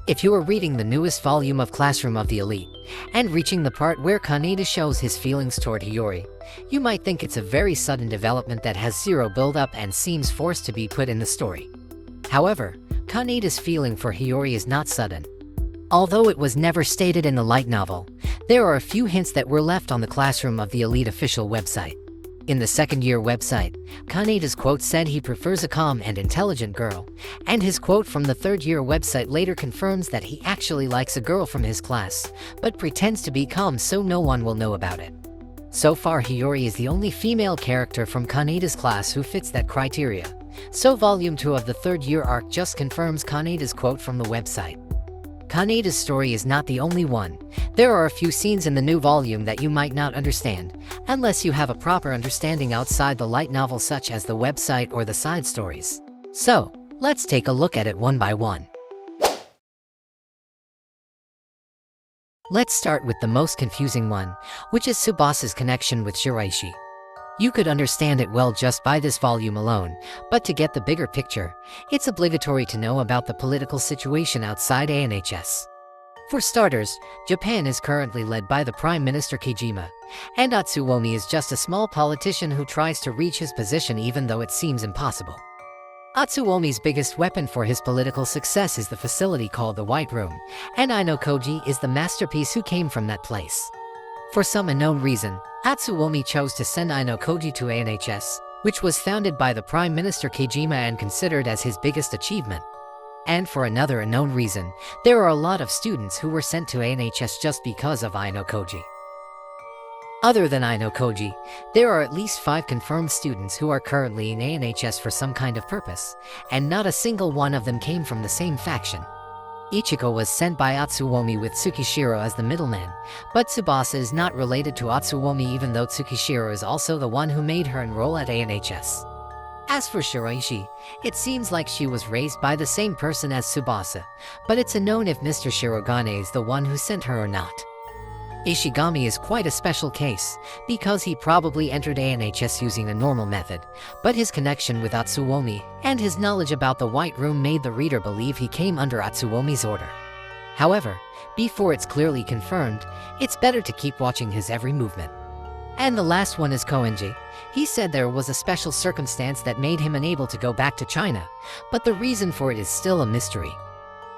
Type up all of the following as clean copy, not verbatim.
If you are reading the newest volume of Classroom of the Elite, and reaching the part where Kaneda shows his feelings toward Hiyori, you might think it's a very sudden development that has zero build-up and seems forced to be put in the story. However, Kaneda's feeling for Hiyori is not sudden. Although it was never stated in the light novel, there are a few hints that were left on the Classroom of the Elite official website. In the second-year website, Kaneda's quote said he prefers a calm and intelligent girl, and his quote from the third-year website later confirms that he actually likes a girl from his class, but pretends to be calm so no one will know about it. So far, Hiyori is the only female character from Kaneda's class who fits that criteria, so Volume 2 of the third-year arc just confirms Kaneda's quote from the website. Kaneda's story is not the only one. There are a few scenes in the new volume that you might not understand, unless you have a proper understanding outside the light novel such as the website or the side stories. So, let's take a look at it one by one. Let's start with the most confusing one, which is Tsubasa's connection with Shiraishi. You could understand it well just by this volume alone, but to get the bigger picture, it's obligatory to know about the political situation outside ANHS. For starters, Japan is currently led by the Prime Minister Kijima, and Atsuomi is just a small politician who tries to reach his position even though it seems impossible. Atsuomi's biggest weapon for his political success is the facility called the White Room, and Ayanokoji is the masterpiece who came from that place. For some unknown reason, Atsuomi chose to send Ayanokoji to ANHS, which was founded by the Prime Minister Kijima and considered as his biggest achievement. And for another unknown reason, there are a lot of students who were sent to ANHS just because of Ayanokoji. Other than Ayanokoji, there are at least 5 confirmed students who are currently in ANHS for some kind of purpose, and not a single one of them came from the same faction. Ichiko was sent by Atsuomi with Tsukishiro as the middleman, but Tsubasa is not related to Atsuomi even though Tsukishiro is also the one who made her enroll at ANHS. As for Shiraishi, it seems like she was raised by the same person as Tsubasa, but it's unknown if Mr. Shirogane is the one who sent her or not. Ishigami is quite a special case, because he probably entered ANHS using a normal method, but his connection with Atsuomi and his knowledge about the White Room made the reader believe he came under Atsuomi's order. However, before it's clearly confirmed, it's better to keep watching his every movement. And the last one is Koenji. He said there was a special circumstance that made him unable to go back to China, but the reason for it is still a mystery.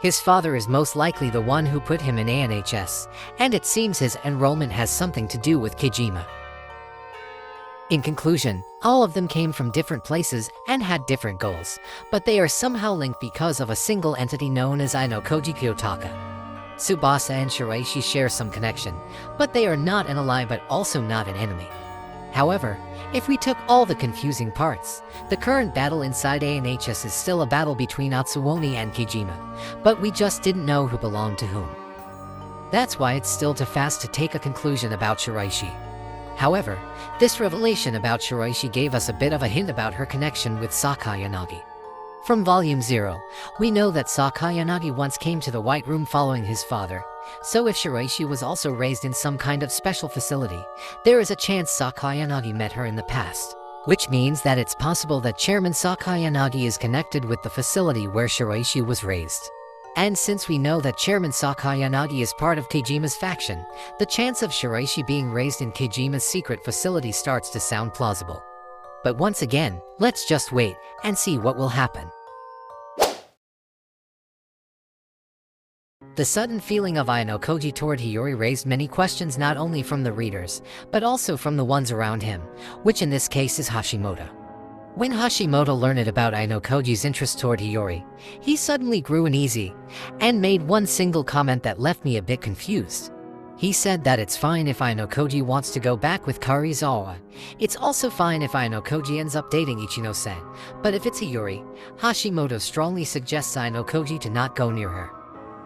His father is most likely the one who put him in ANHS, and it seems his enrollment has something to do with Kijima. In conclusion, all of them came from different places and had different goals, but they are somehow linked because of a single entity known as Ayanokoji Gyotaka. Tsubasa and Shiraishi share some connection, but they are not an ally but also not an enemy. However, if we took all the confusing parts, the current battle inside ANHS is still a battle between Atsuomi and Kijima, but we just didn't know who belonged to whom. That's why it's still too fast to take a conclusion about Shiraishi. However, this revelation about Shiraishi gave us a bit of a hint about her connection with Sakayanagi. From Volume 0, we know that Sakayanagi once came to the White Room following his father, so if Shiraishi was also raised in some kind of special facility, there is a chance Sakayanagi met her in the past, which means that it's possible that Chairman Sakayanagi is connected with the facility where Shiraishi was raised. And since we know that Chairman Sakayanagi is part of Kijima's faction, the chance of Shiraishi being raised in Kijima's secret facility starts to sound plausible. But once again, let's just wait and see what will happen. The sudden feeling of Ayanokoji toward Hiyori raised many questions not only from the readers, but also from the ones around him, which in this case is Hashimoto. When Hashimoto learned about Ayanokoji's interest toward Hiyori, he suddenly grew uneasy, and made one single comment that left me a bit confused. He said that it's fine if Ayanokoji wants to go back with Karizawa. It's also fine if Ayanokoji ends up dating Ichino-san, but if it's Hiyori, Hashimoto strongly suggests Ayanokoji to not go near her.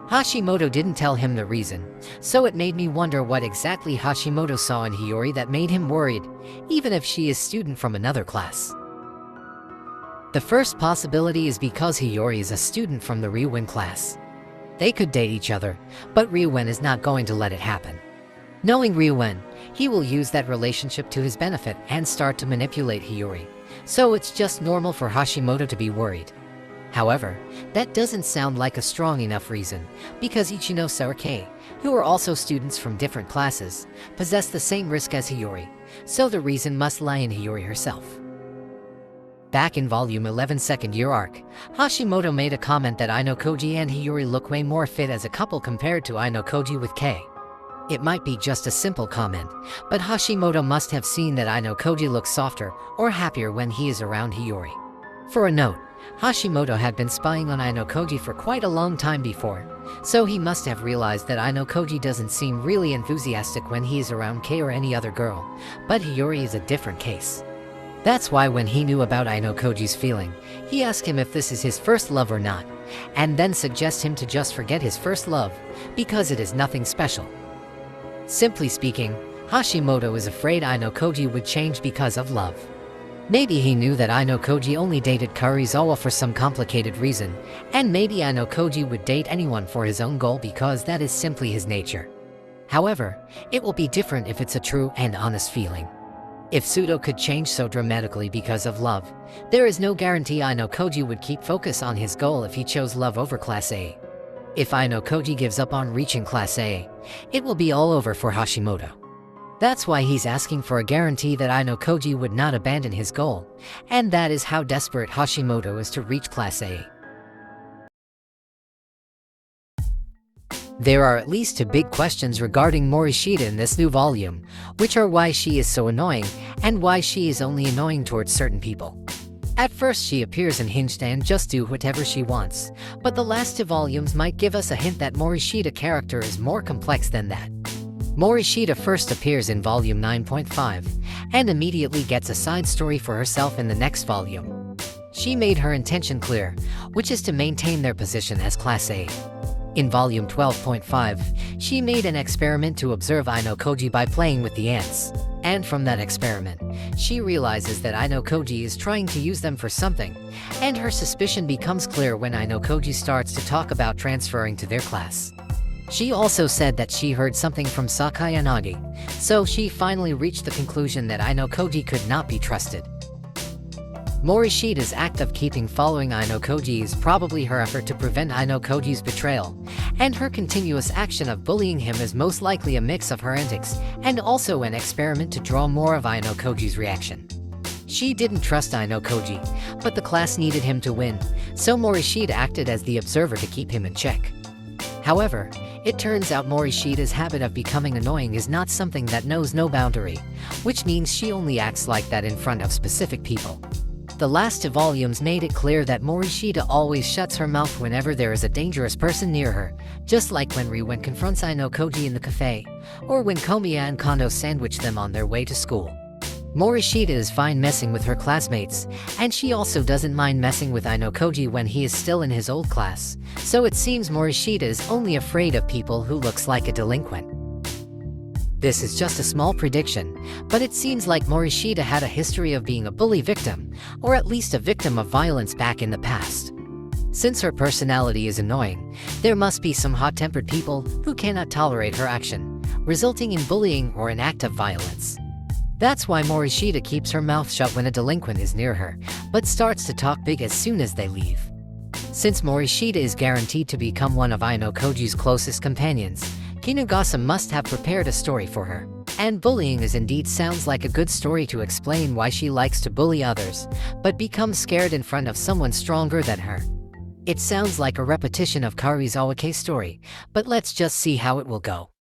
Hashimoto didn't tell him the reason, so it made me wonder what exactly Hashimoto saw in Hiyori that made him worried, even if she is a student from another class. The first possibility is because Hiyori is a student from the Ryuwen class. They could date each other, but Ryuwen is not going to let it happen. Knowing Ryuwen, he will use that relationship to his benefit and start to manipulate Hiyori, so it's just normal for Hashimoto to be worried. However, that doesn't sound like a strong enough reason, because Ichino Sarake, who are also students from different classes, possess the same risk as Hiyori, so the reason must lie in Hiyori herself. Back in Volume 11 second year arc, Hashimoto made a comment that Ayanokoji and Hiyori look way more fit as a couple compared to Ayanokoji with Kei. It might be just a simple comment, but Hashimoto must have seen that Ayanokoji looks softer or happier when he is around Hiyori. For a note, Hashimoto had been spying on Ayanokoji for quite a long time before, so he must have realized that Ayanokoji doesn't seem really enthusiastic when he is around Kei or any other girl, but Hiyori is a different case. That's why when he knew about Ayanokoji's feeling, he asked him if this is his first love or not, and then suggest him to just forget his first love, because it is nothing special. Simply speaking, Hashimoto is afraid Ayanokoji would change because of love. Maybe he knew that Ayanokoji only dated Kurizawa for some complicated reason, and maybe Ayanokoji would date anyone for his own goal because that is simply his nature. However, it will be different if it's a true and honest feeling. If Sudo could change so dramatically because of love, there is no guarantee Ayanokoji would keep focus on his goal if he chose love over Class A. If Ayanokoji gives up on reaching Class A, it will be all over for Hashimoto. That's why he's asking for a guarantee that Ayanokoji would not abandon his goal, and that is how desperate Hashimoto is to reach Class A. There are at least two big questions regarding Morishita in this new volume, which are why she is so annoying, and why she is only annoying towards certain people. At first she appears unhinged and just do whatever she wants, but the last two volumes might give us a hint that Morishita's character is more complex than that. Morishita first appears in volume 9.5, and immediately gets a side story for herself in the next volume. She made her intention clear, which is to maintain their position as Class A. In volume 12.5, she made an experiment to observe Ayanokoji by playing with the ants. And from that experiment, she realizes that Ayanokoji is trying to use them for something, and her suspicion becomes clear when Ayanokoji starts to talk about transferring to their class. She also said that she heard something from Sakayanagi, so she finally reached the conclusion that Ayanokoji could not be trusted. Morishita's act of keeping following Ayanokoji is probably her effort to prevent Ayanokoji's betrayal, and her continuous action of bullying him is most likely a mix of her antics and also an experiment to draw more of Ayanokoji's reaction. She didn't trust Ayanokoji, but the class needed him to win, so Morishita acted as the observer to keep him in check. However, it turns out Morishita's habit of becoming annoying is not something that knows no boundary, which means she only acts like that in front of specific people. The last two volumes made it clear that Morishita always shuts her mouth whenever there is a dangerous person near her, just like when Riwen confronts Ayanokoji in the cafe, or when Komiya and Kondo sandwich them on their way to school. Morishita is fine messing with her classmates, and she also doesn't mind messing with Ayanokoji when he is still in his old class, so it seems Morishita is only afraid of people who looks like a delinquent. This is just a small prediction, but it seems like Morishita had a history of being a bully victim, or at least a victim of violence back in the past. Since her personality is annoying, there must be some hot-tempered people who cannot tolerate her action, resulting in bullying or an act of violence. That's why Morishita keeps her mouth shut when a delinquent is near her, but starts to talk big as soon as they leave. Since Morishita is guaranteed to become one of Ayanokoji's closest companions, Kinugasa must have prepared a story for her. And bullying is indeed sounds like a good story to explain why she likes to bully others, but becomes scared in front of someone stronger than her. It sounds like a repetition of Kurizawa's story, but let's just see how it will go.